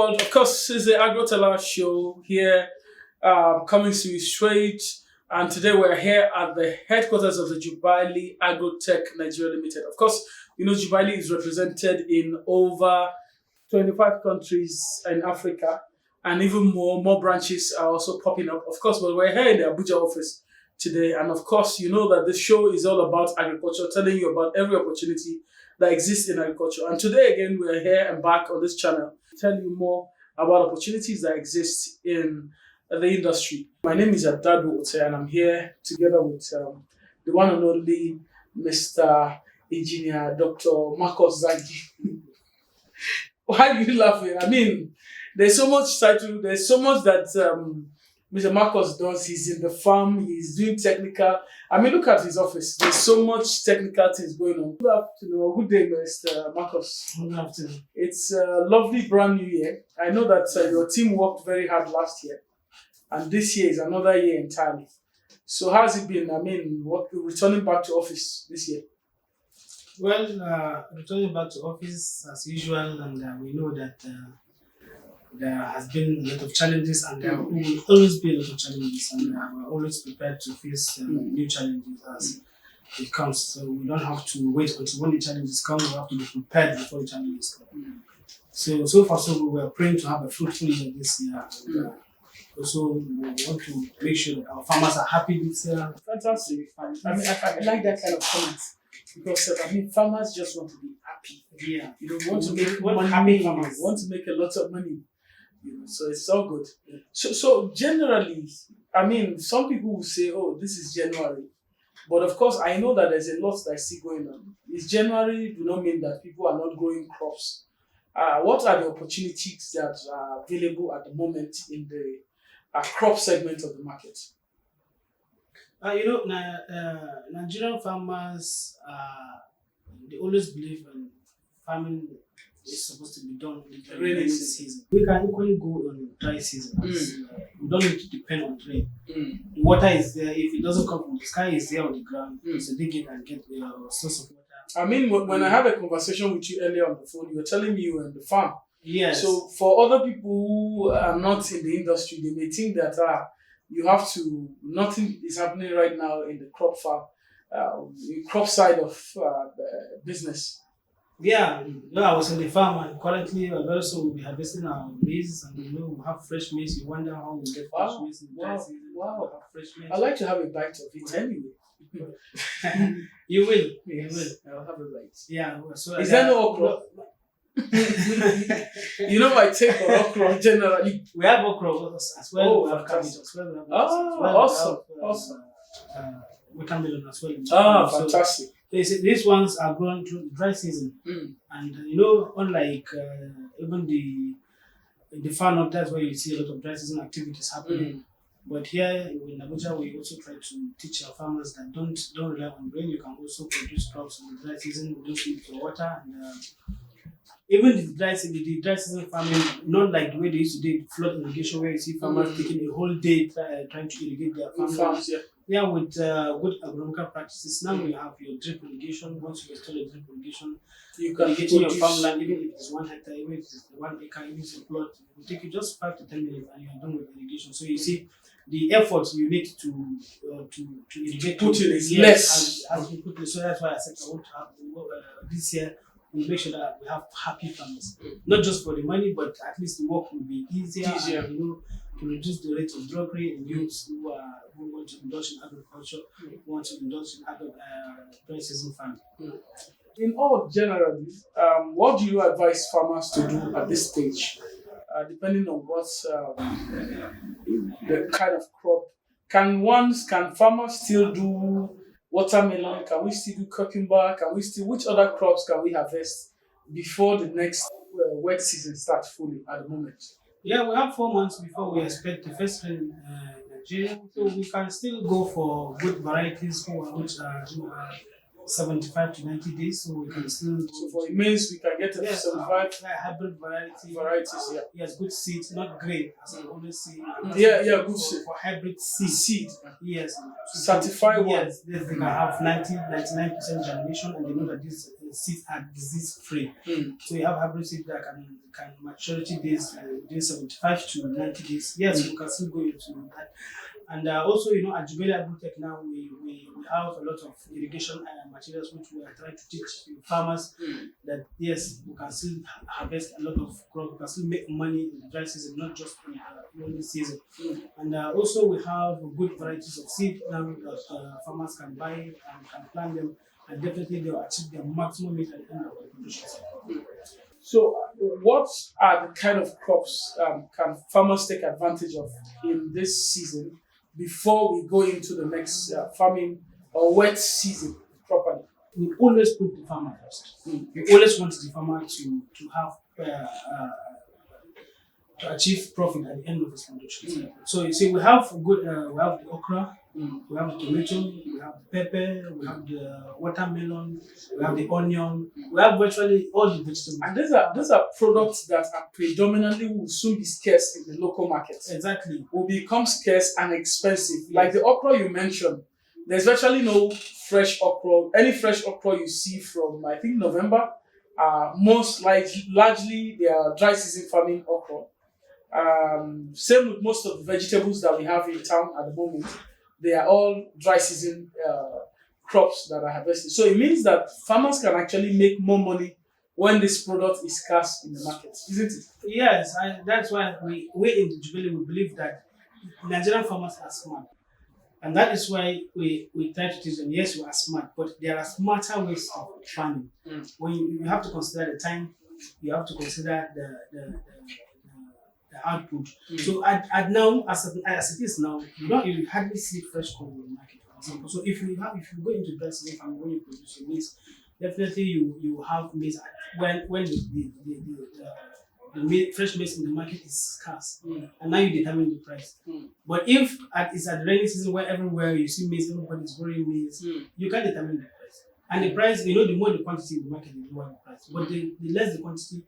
Well, of course, it's the AgroTeller show here, coming to you straight. And today we're here at the headquarters of the Jubilee Agrotech Nigeria Limited. Of course, Jubilee is represented in over 25 countries in Africa, and even more branches are also popping up. Of course, but we're here in the Abuja office today, and of course, you know that this show is all about agriculture, telling you about every opportunity that exists in agriculture. And today again, we're here and back on this channel to tell you more about opportunities that exist in the industry. My name is Adadu Ote, and I'm here together with the one and only Mr. Engineer Dr. Marcus Zagi. Why are you laughing? I mean, there's so much title, there's so much that Mr. Marcus does. He's in the farm, he's doing technical. I mean, look at his office. There's so much technical things going on. Good afternoon, good day, Mr. Marcus. Good afternoon. It's a lovely brand new year. I know that your team worked very hard last year, and this year is another year entirely. So how's it been? I mean, returning back to office this year? Well, returning back to office as usual, and we know that there has been a lot of challenges, and there will always be a lot of challenges, and we're always prepared to face new challenges as it comes. So we don't have to wait until when the challenges come. We have to be prepared before the challenges come. So far, so we were praying to have a fruitful year this year. And, also, we want to make sure that our farmers are happy this year. Fantastic. I mean, I like that kind of comment because farmers just want to be happy. Yeah, You want to make money. You want to make a lot of money. So it's all good. Yeah. So generally, I mean, some people will say, "Oh, this is January," but of course, I know that there's a lot that I see going on. Is January do not mean that people are not growing crops. What are the opportunities that are available at the moment in the crop segment of the market? Nigerian farmers, they always believe in farming is supposed to be done in the rainy season. We can equally go on dry season. We don't need to depend on rain. The water is there. If it doesn't come from the sky, it's there on the ground. So dig it and get a source of water. I mean, when I had a conversation with you earlier on the phone, you were telling me you were in the farm. Yes. So for other people who are not in the industry, they may think that you have to, nothing is happening right now in the crop farm, crop side of business. Yeah, I was in the farm, and currently very soon we'll be harvesting our maize, and we have fresh maize. You wonder how we get fresh maize in the dry season. Wow. We have fresh maize. I'd like to have a bite of it anyway. You will. Yes, You will. I'll have a bite. Yeah. So Is there no okra? You know my take on okra generally. We have okra as well. Oh, we have cabbage fantastic. as well. We have Awesome. Awesome. Watermelon as well. Fantastic. These ones are grown through the dry season, and unlike even the far north, that's where you see a lot of dry season activities happening. But here in Abuja, we also try to teach our farmers that don't rely on rain. You can also produce crops in the dry season. You don't need for water, and even the dry season farming, not like the way they used to do flood irrigation, where you see farmers taking a whole day trying to irrigate their farms. Yeah, with good agronomical practices. Now you have your drip irrigation. Once you install a drip irrigation, you can irrigate your farmland, even if it's 1 hectare, even if it's 1 acre, even if it's a plot. It will take you just 5 to 10 minutes, and you are done with irrigation. So you see, the effort you need to irrigate is less. Has been put in. So that's why I said I want to have this year. We'll make sure that we have happy farmers, not just for the money, but at least the work will be easier. And, to reduce the rate of druggery in youths who want to indulge in agriculture, who want to indulge in dry season farming. In all generally, what do you advise farmers to do at this stage, depending on what's the kind of crop? Can farmers still do watermelon? Can we still do cucumber? Which other crops can we harvest before the next wet season starts fully at the moment? Yeah, we have 4 months before we expect the first rain in Nigeria, so we can still go for good varieties which are 75 to 90 days, so we can still. So for maize, we can get to 75 hybrid variety. varieties. Yeah. Yes, good seeds, not grain, as I always say. Yeah, good seed. For hybrid seed. Yes. Certified one. Yes, they can have 99% germination, and they know that these seeds are disease free. So you have hybrid seed that can maturity days within 75 to 90 days. Yes, you can still go into that. And also, at Jubilee Agrotech now, we have a lot of irrigation materials which we are trying to teach farmers that yes, we can still harvest a lot of crops, we can still make money in the dry season, not just in the rainy season. And also, we have good varieties of seed now that farmers can buy and can plant them, and definitely they will achieve their maximum yield at the end of the production cycle. So, what are the kind of crops can farmers take advantage of in this season before we go into the next farming or wet season properly? We always put the farmer first. We always want the farmer to have to achieve profit at the end of his production. So you see, we have we have the okra, we have the tomato, we have the pepper, we have the watermelon, we have the onion, we have virtually all the vegetables. And these are products that are predominantly will soon be scarce in the local markets. Exactly. Will become scarce and expensive. Like the okra you mentioned, there's virtually no fresh okra. Any fresh okra you see from I think November, largely they are dry season farming okra. Same with most of the vegetables that we have in town at the moment. They are all dry season crops that are harvested. So it means that farmers can actually make more money when this product is scarce in the market, isn't it? Yes, that's why we in the Jubilee we believe that Nigerian farmers are smart. And that is why we try to teach them, yes, we are smart, but there are smarter ways of farming. When you have to consider the time, you have to consider the output. So at now, as it is now, you hardly see fresh corn in the market, for example. So if you go into dry season farming, when you produce your maize, definitely you have maize when the fresh maize in the market is scarce, and now you determine the price. But if it's at the rainy season where everywhere you see maize, everybody is growing maize, you can determine the price. And the price, the more the quantity in the market, the lower the price. But the less the quantity,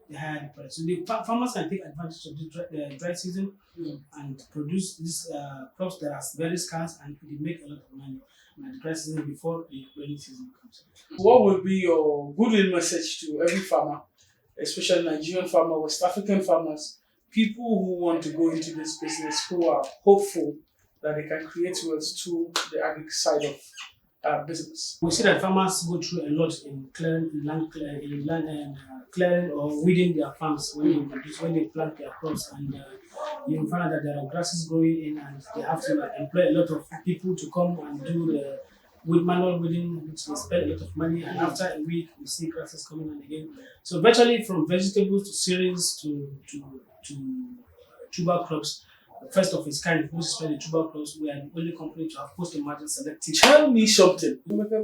the higher the price. So the farmers can take advantage of the dry season and produce these crops that are very scarce, and they make a lot of money at the dry season before the rainy season comes. What would be your goodwill message to every farmer, especially Nigerian farmer, West African farmers, people who want to go into this business, who are hopeful that they can create wealth through the agri side of business? We see that farmers go through a lot in clearing or weeding their farms when they plant their crops, and you find out that there are grasses growing in, and they have to employ a lot of people to come and do the manual weeding, which they spend a lot of money, and after a week we see grasses coming on again. So virtually from vegetables to cereals to tuber crops, first of its kind, which is the tuber crops, we are the only company to have post-emergent selective. Tell me something.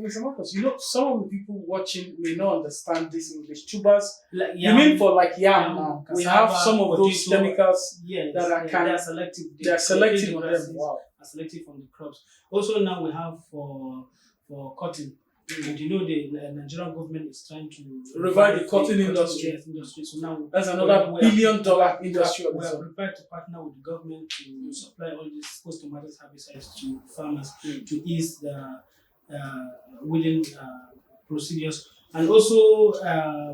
Some of the people watching may not understand this English. Tubers, like you mean for like yam now? We have some of those potato, chemicals yes, that are they are selective. They are selective on them. Wow. Are selective from the crops. Also now we have for cotton. And the Nigerian government is trying to revive the cotton industry. So now that's another $1 billion industry. We are prepared to partner with the government to supply all these post-emergent herbicides to farmers to ease the weeding procedures. And also,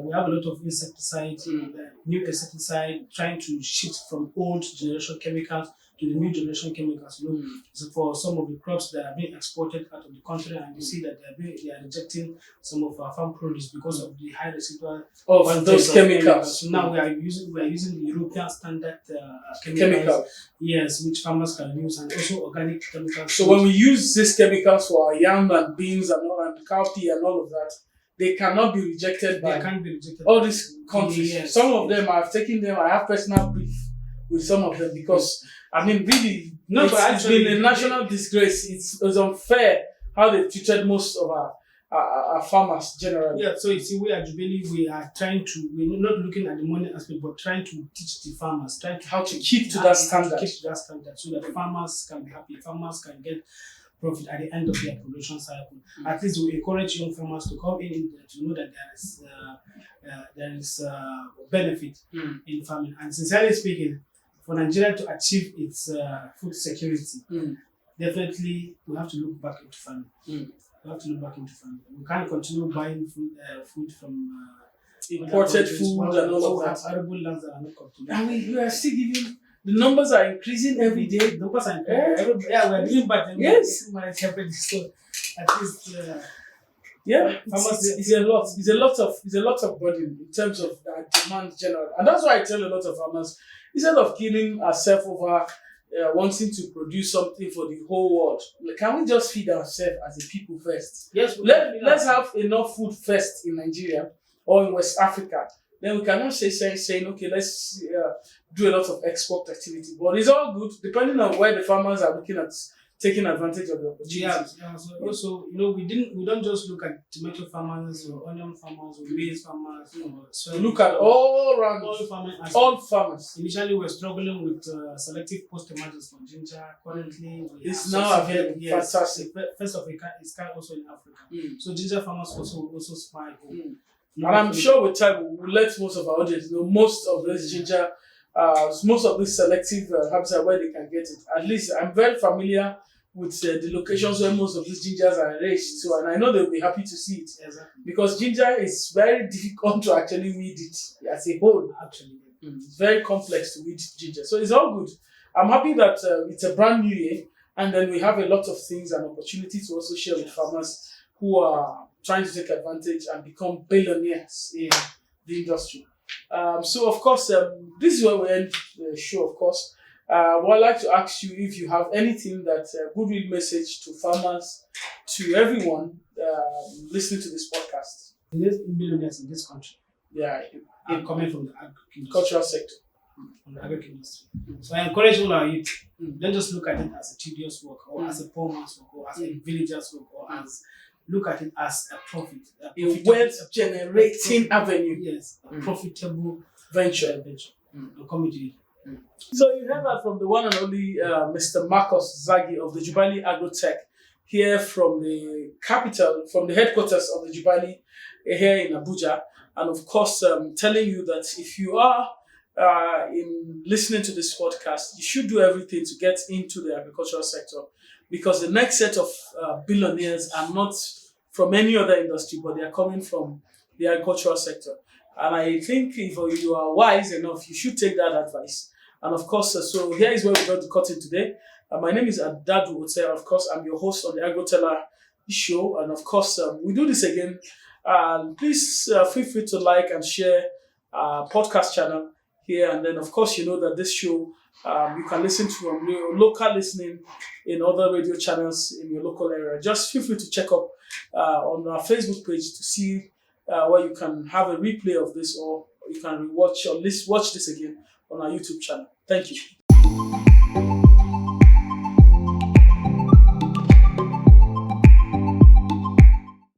we have a lot of insecticides, new insecticide, trying to shift from old generation chemicals to the new generation chemicals. So for some of the crops that are being exported out of the country, and you see that they are rejecting some of our farm produce because of the high residual of those chemicals. So now we are using the European standard chemicals. Yes, which farmers can use, and also organic chemicals. So when we use these chemicals for our yam and beans and cowpea and all of that, they cannot be rejected by all these countries. Yes. Some of them I've taken them. I have personal beef with some of them because really, it's been a national disgrace. It's unfair how they treated most of our farmers generally. Yeah, so you see, we at Jubilee, we're not looking at the money aspect, but trying to teach the farmers, how to keep to that standard. So that farmers can be happy, farmers can get profit at the end of their production cycle. At least we encourage young farmers to come in to know that there is benefit in farming. And sincerely speaking, for Nigeria to achieve its food security, definitely we have to look back into farming. We have to look back into farming. We can't continue buying food from imported food and all of that. Arable lands that are not cultivated. And we are still giving. The numbers are increasing every day. The numbers are increasing. Yeah, we are doing better. Yes. So at least. Yeah, it's a lot of burden in terms of demand general, and that's why I tell a lot of farmers, instead of killing ourselves over wanting to produce something for the whole world, can we just feed ourselves as a people first? Yes. Let's have enough food first in Nigeria or in West Africa. Then we cannot saying okay, let's do a lot of export activity. But it's all good depending on where the farmers are looking at taking advantage of the opportunity. Yeah. So also, we don't just look at tomato farmers or onion farmers or maize farmers. So look at all around all farmers. Initially, we were struggling with selective post tomatoes for ginger. Currently, it's now available. Yes, Fantastic. First of a also in Africa. So ginger farmers also spy. And I'm sure with time we'll let most of our audience know most of this ginger, most of this selective herbicide where they can get it. At least I'm very familiar with the locations where most of these gingers are raised. So, and I know they'll be happy to see it. Exactly. Because ginger is very difficult to actually weed it as a whole. Actually, it's very complex to weed ginger. So it's all good. I'm happy that it's a brand new year, and then we have a lot of things and opportunities to also share with farmers who are trying to take advantage and become billionaires in the industry. So, of course, this is where we end the show, of course. Well, I'd like to ask you if you have anything that goodwill message to farmers, to everyone listening to this podcast. There's billionaires in this country. Yeah, coming from the agricultural sector. From the agriculture industry. So I encourage all our youth, don't just look at it as a tedious work or as a poor man's work or as a villager's work or as look at it as a profit. A wealth-generating avenue. Yes, a profitable venture. Coming to it. So you heard that from the one and only Mr. Marcus Zagi of the Jubali Agrotech here from the capital, from the headquarters of the Jubali here in Abuja. And of course, telling you that if you are in listening to this podcast, you should do everything to get into the agricultural sector, because the next set of billionaires are not from any other industry, but they are coming from the agricultural sector. And I think if you are wise enough, you should take that advice. And of course, so here is where we got the cutting today. My name is Adadu Ote. Of course, I'm your host on the AgroTeller show. And of course, we do this again. Please feel free to like and share our podcast channel here. And then, of course, you know that this show, you can listen to your local listening in other radio channels in your local area. Just feel free to check up on our Facebook page to see where you can have a replay of this, or you can rewatch or watch this again on our YouTube channel. Thank you.